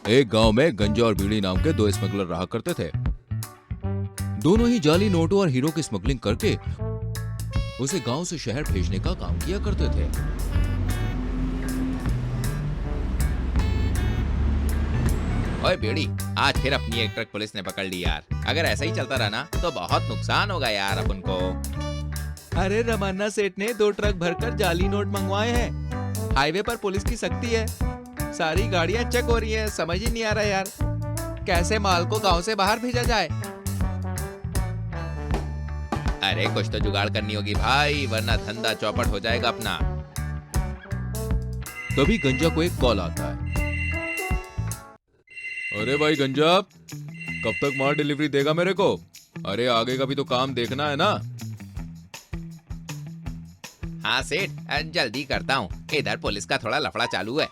एक गांव में गंजा और बीड़ी नाम के दो स्मगलर रहा करते थे। दोनों ही जाली नोटों और हीरो की स्मगलिंग करके उसे गांव से शहर भेजने का काम किया करते थे। ओए बेड़ी, आज फिर अपनी एक ट्रक पुलिस ने पकड़ ली यार। अगर ऐसा ही चलता रहा ना तो बहुत नुकसान होगा यार अपन को। अरे रमन्ना सेठ ने 2 ट्रक भरकर जाली नोट मंगवाए हैं। हाईवे पर पुलिस की सख्ती है, सारी गाड़ियां चेक हो रही हैं। समझ ही नहीं आ रहा यार, कैसे माल को गांव से बाहर भेजा जाए। अरे कुछ तो जुगाड़ करनी होगी भाई, वरना धंधा चौपट हो जाएगा अपना। तभी गंजा को एक कॉल आता है। अरे भाई गंजा, कब तक माल डिलीवरी देगा मेरे को? अरे आगे का भी तो काम देखना है ना। हाँ सेठ, जल्दी करता हूँ, इधर पुलिस का थोड़ा लफड़ा चालू है।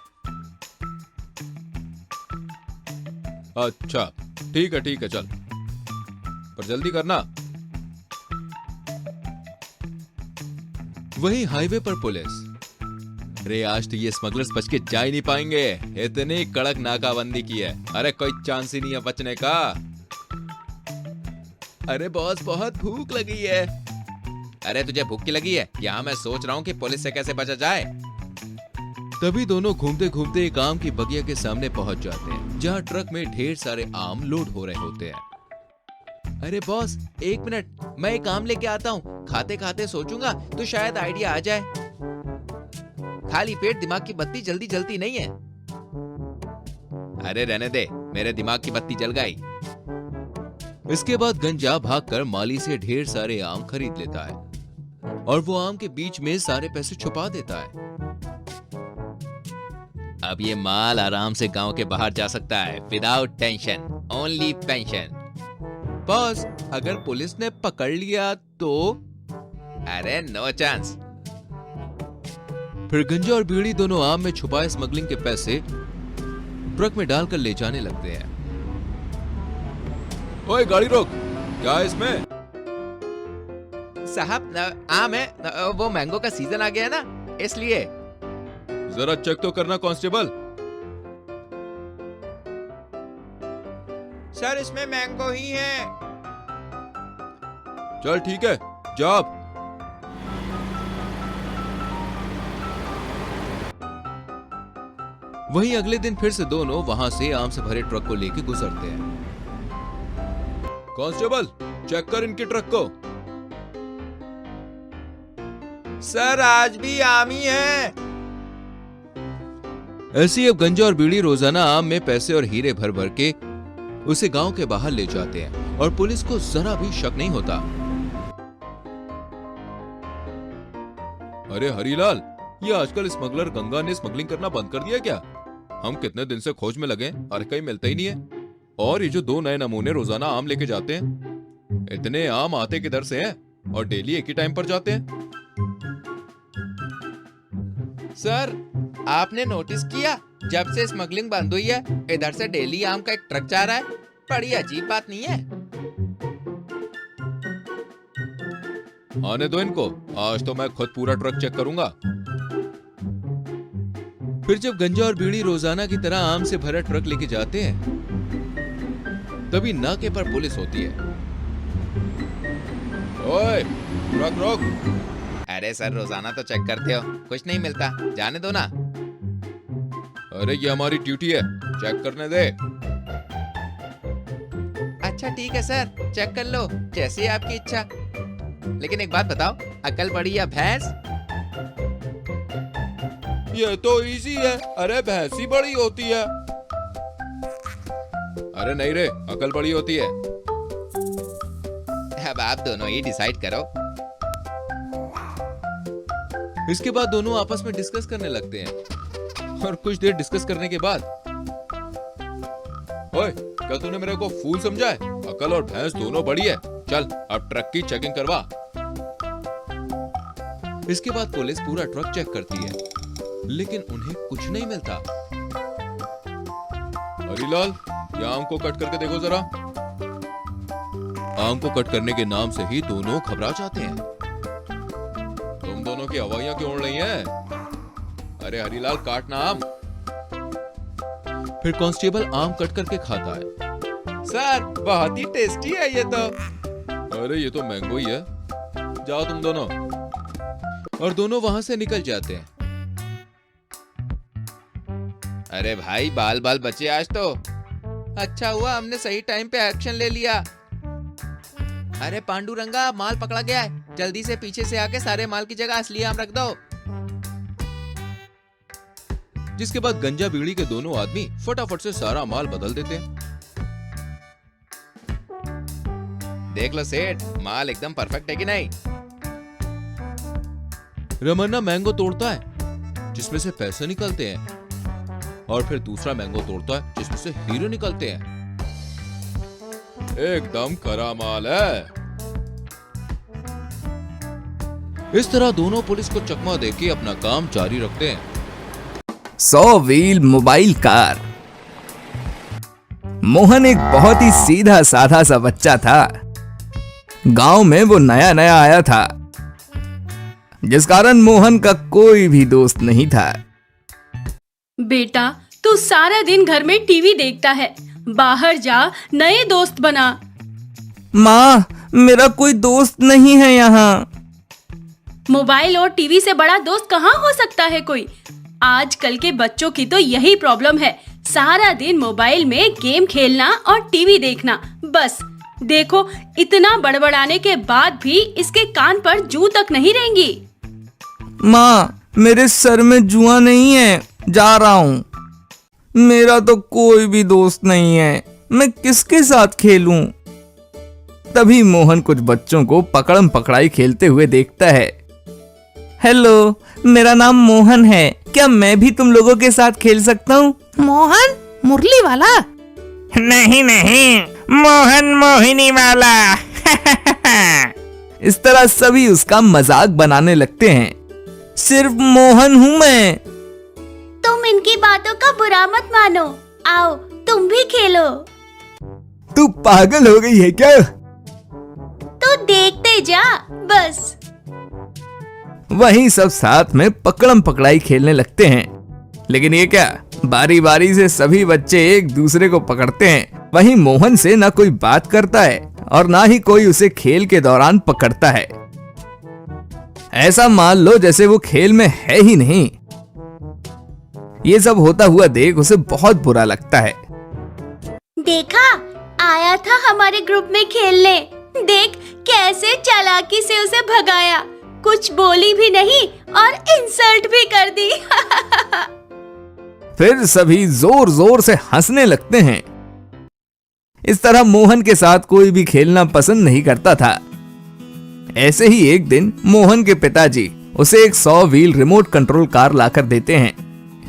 अच्छा ठीक है चल, पर जल्दी करना। वहीं हाईवे पर पुलिस। अरे आज तो ये स्मगलर्स बच के जा ही नहीं पाएंगे, इतनी कड़क नाकाबंदी की है। अरे कोई चांस ही नहीं है बचने का। अरे बॉस, बहुत भूख लगी है। अरे तुझे भूख की लगी है? यहाँ मैं सोच रहा हूँ कि पुलिस से कैसे बचा जाए। तभी दोनों घूमते घूमते एक आम की बगिया के सामने पहुंच जाते हैं, जहाँ ट्रक में ढेर सारे आम लोड हो रहे होते हैं। अरे बॉस, 1 मिनट, मैं एक आम लेके आता हूँ। खाते खाते सोचूंगा तो शायद आइडिया आ जाए। खाली पेट दिमाग की बत्ती जल्दी जलती नहीं है। अरे रहने दे, मेरे दिमाग की बत्ती जल गई। इसके बाद गंजा भागकर माली से ढेर सारे आम खरीद लेता है और वो आम के बीच में सारे पैसे छुपा देता है। अब ये माल आराम से गांव के बाहर जा सकता है, without tension, only pension. Boss, अगर पुलिस ने पकड़ लिया तो? अरे नो चांस। फिर गंजा और बीड़ी दोनों आम में छुपाए स्मगलिंग के पैसे ट्रक में डालकर ले जाने लगते हैं। ओए गाड़ी रोक, क्या है इसमें? साहब आम है, वो मैंगो का सीजन आ गया है ना, इसलिए। जरा चेक तो करना कांस्टेबल। सर इसमें मैंगो ही है। चल ठीक है, जा अब। वहीं अगले दिन फिर से दोनों वहां से आम से भरे ट्रक को लेके गुजरते हैं। कांस्टेबल, चेक कर इनके ट्रक को। सर आज भी आम ही है। ऐसे ही अब गंजा और बीड़ी रोजाना आम में पैसे और हीरे भर भर के उसे गांव के बाहर ले जाते हैं और पुलिस को जरा भी शक नहीं होता। अरे हरीलाल, ये आजकल स्मगलर गंगा ने स्मगलिंग करना बंद कर दिया क्या? हम कितने दिन से खोज में लगे, अरे कहीं मिलता ही नहीं है। और ये जो 2 नए नमूने रोजाना आम लेके जाते हैं, इतने आम आते किधर से हैं और डेली एक ही टाइम पर जाते हैं? सर आपने नोटिस किया, जब से स्मगलिंग बंद हुई है इधर से डेली आम का एक ट्रक जा रहा है। बड़ी अजीब बात नहीं है? आने दो इनको, आज तो मैं खुद पूरा ट्रक चेक करूंगा। फिर जब गंजा और बीड़ी रोजाना की तरह आम से भरा ट्रक लेके जाते हैं, तभी नाके पर पुलिस होती है। ओए, ट्रक रोक। अरे सर रोजाना तो चेक करते हो, कुछ नहीं मिलता, जाने दो ना। अरे ये हमारी ड्यूटी है, चेक करने दे। अच्छा ठीक है सर, चेक कर लो, जैसी आपकी इच्छा। लेकिन एक बात बताओ, अकल बड़ी या भैंस? ये तो इजी है, अरे भैंस ही बड़ी होती है। अरे नहीं रे, अकल बड़ी होती है। अब आप दोनों ही डिसाइड करो। इसके बाद दोनों आपस में डिस्कस करने लगते हैं और कुछ देर डिस्कस करने के बाद, ओए क्या तूने मेरे को फूल समझा है? अकल और भैंस दोनों बड़ी है, चल अब ट्रक की चेकिंग करवा। इसके बाद पुलिस पूरा ट्रक चेक करती है, लेकिन उन्हें कुछ नहीं मिलता। हरीलाल, ये आम को कट करके देखो जरा। आम को कट करने के नाम से ही दोनों घबरा जाते हैं। तुम दोनों की हवाइयां क्यों उड़ रही हैं? अरे हरीलाल, काटना आम। फिर कांस्टेबल आम कट करके खाता है। सर बहुत ही टेस्टी है ये तो। अरे ये तो मैंगो ही है, जाओ तुम दोनों। और दोनों वहां से निकल जाते हैं। अरे भाई बाल बाल बचे आज तो। अच्छा हुआ हमने सही टाइम पे एक्शन ले लिया। अरे पांडुरंगा, माल पकड़ा गया है, जल्दी से पीछे से आके सारे माल की जगह असली आम रख दो। जिसके बाद गंजा बीड़ी के दोनों आदमी फटाफट से सारा माल बदल देते हैं। देख लो सेठ, माल एकदम परफेक्ट है कि नहीं? रमन्ना मैंगो तोड़ता है जिसमें से पैसे निकलते हैं, और फिर दूसरा मैंगो तोड़ता है जिसमें से हीरे निकलते हैं। एकदम खरा माल है। इस तरह दोनों पुलिस को चकमा देके अपना काम जारी रखते हैं। 100 व्हील मोबाइल कार। मोहन एक बहुत ही सीधा साधा सा बच्चा था। गांव में वो नया नया आया था, जिस कारण मोहन का कोई भी दोस्त नहीं था। बेटा, तू सारा दिन घर में टीवी देखता है, बाहर जा, नए दोस्त बना। माँ, मेरा कोई दोस्त नहीं है यहाँ। मोबाइल और टीवी से बड़ा दोस्त कहाँ हो सकता है कोई? आजकल के बच्चों की तो यही प्रॉब्लम है, सारा दिन मोबाइल में गेम खेलना और टीवी देखना। बस देखो, इतना बड़बड़ाने के बाद भी इसके कान पर जूं तक नहीं रहेंगी। माँ, मेरे सर में जुआ नहीं है, जा रहा हूँ। मेरा तो कोई भी दोस्त नहीं है, मैं किसके साथ खेलूं? तभी मोहन कुछ बच्चों को पकड़म पकड़ाई खेलते हुए देखता है। हेलो, मेरा नाम मोहन है, क्या मैं भी तुम लोगों के साथ खेल सकता हूँ? मोहन मुरली वाला? नहीं नहीं, मोहन मोहिनी वाला। इस तरह सभी उसका मजाक बनाने लगते हैं। सिर्फ मोहन हूँ मैं। तुम इनकी बातों का बुरा मत मानो, आओ तुम भी खेलो। तू पागल हो गई है क्या? तो देखते जा बस। वहीं सब साथ में पकड़म पकड़ाई खेलने लगते हैं। लेकिन ये क्या, बारी बारी से सभी बच्चे एक दूसरे को पकड़ते हैं। वहीं मोहन से ना कोई बात करता है और ना ही कोई उसे खेल के दौरान पकड़ता है। ऐसा मान लो जैसे वो खेल में है ही नहीं। ये सब होता हुआ देख उसे बहुत बुरा लगता है। देखा, आया था हमारे ग्रुप में खेलने, देख कैसे चालाकी से उसे भगाया, कुछ बोली भी नहीं और इंसल्ट भी कर दी। फिर सभी जोर जोर से हंसने लगते हैं। इस तरह मोहन के साथ कोई भी खेलना पसंद नहीं करता था। ऐसे ही एक दिन मोहन के पिताजी उसे एक 100 व्हील रिमोट कंट्रोल कार लाकर देते हैं,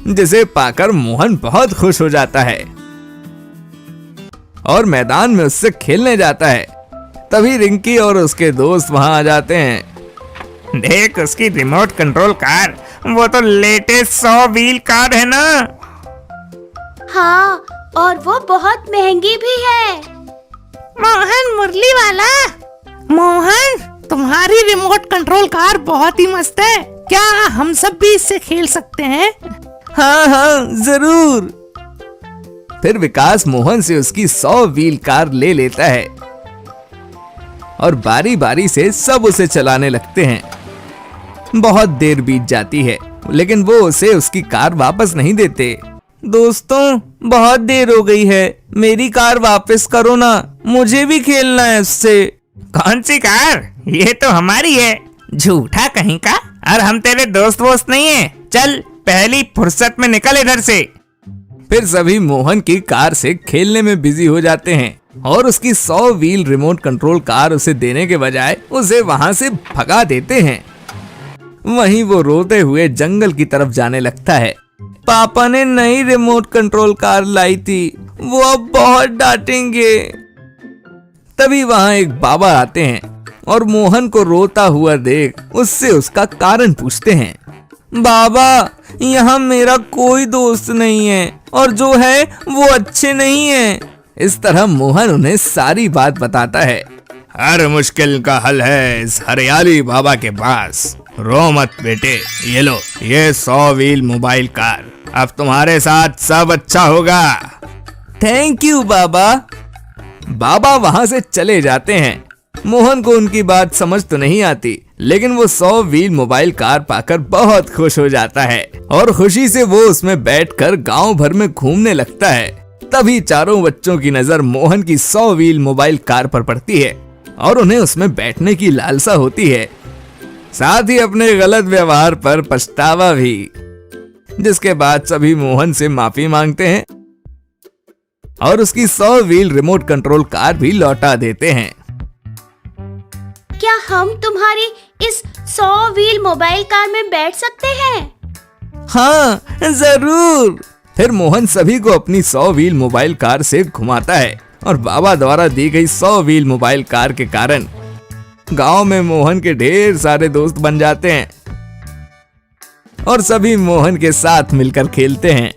जिसे पाकर मोहन बहुत खुश हो जाता है और मैदान में उससे खेलने जाता है। तभी रिंकी और उसके दोस्त वहां आ जाते हैं। देख उसकी रिमोट कंट्रोल कार, वो तो लेटेस्ट 100 व्हील कार है ना? हाँ, और वो बहुत महंगी भी है। मोहन मुरली वाला? मोहन, तुम्हारी रिमोट कंट्रोल कार बहुत ही मस्त है, क्या हम सब भी इससे खेल सकते हैं? हाँ हाँ जरूर। फिर विकास मोहन से उसकी 100 व्हील कार ले लेता है और बारी बारी से सब उसे चलाने लगते हैं। बहुत देर बीत जाती है, लेकिन वो उसे उसकी कार वापस नहीं देते। दोस्तों, बहुत देर हो गई है, मेरी कार वापस करो ना, मुझे भी खेलना है उससे। कौन सी कार? ये तो हमारी है। झूठा कहीं का, और हम तेरे दोस्त वोस्त नहीं है। चल पहली फुर्सत में निकल इधर से। फिर सभी मोहन की कार से खेलने में बिजी हो जाते हैं और उसकी 100 व्हील रिमोट कंट्रोल कार उसे देने के बजाय उसे वहां से भगा देते हैं। वहीं वो रोते हुए जंगल की तरफ जाने लगता है। पापा ने नई रिमोट कंट्रोल कार लाई थी, वो अब बहुत डांटेंगे। तभी वहां एक बाबा आते हैं और मोहन को रोता हुआ देख उससे उसका कारण पूछते हैं। बाबा, यहाँ मेरा कोई दोस्त नहीं है और जो है वो अच्छे नहीं है। इस तरह मोहन उन्हें सारी बात बताता है। हर मुश्किल का हल है इस हरियाली बाबा के पास। रो मत बेटे, ये लो, ये 100 व्हील मोबाइल कार, अब तुम्हारे साथ सब अच्छा होगा। थैंक यू बाबा। बाबा वहां से चले जाते हैं। मोहन को उनकी बात समझ तो नहीं आती, लेकिन वो 100 व्हील मोबाइल कार पाकर बहुत खुश हो जाता है और खुशी से वो उसमें बैठकर गांव भर में घूमने लगता है। तभी चारों बच्चों की नजर मोहन की 100 व्हील मोबाइल कार पर पड़ती है और उन्हें उसमें बैठने की लालसा होती है, साथ ही अपने गलत व्यवहार पर पछतावा भी, जिसके बाद सभी मोहन से माफी मांगते हैं और उसकी 100 व्हील रिमोट कंट्रोल कार भी लौटा देते हैं। क्या हम तुम्हारी इस 100 व्हील मोबाइल कार में बैठ सकते हैं? हाँ जरूर। फिर मोहन सभी को अपनी 100 व्हील मोबाइल कार से घुमाता है और बाबा द्वारा दी गई 100 व्हील मोबाइल कार के कारण गांव में मोहन के ढेर सारे दोस्त बन जाते हैं और सभी मोहन के साथ मिलकर खेलते हैं।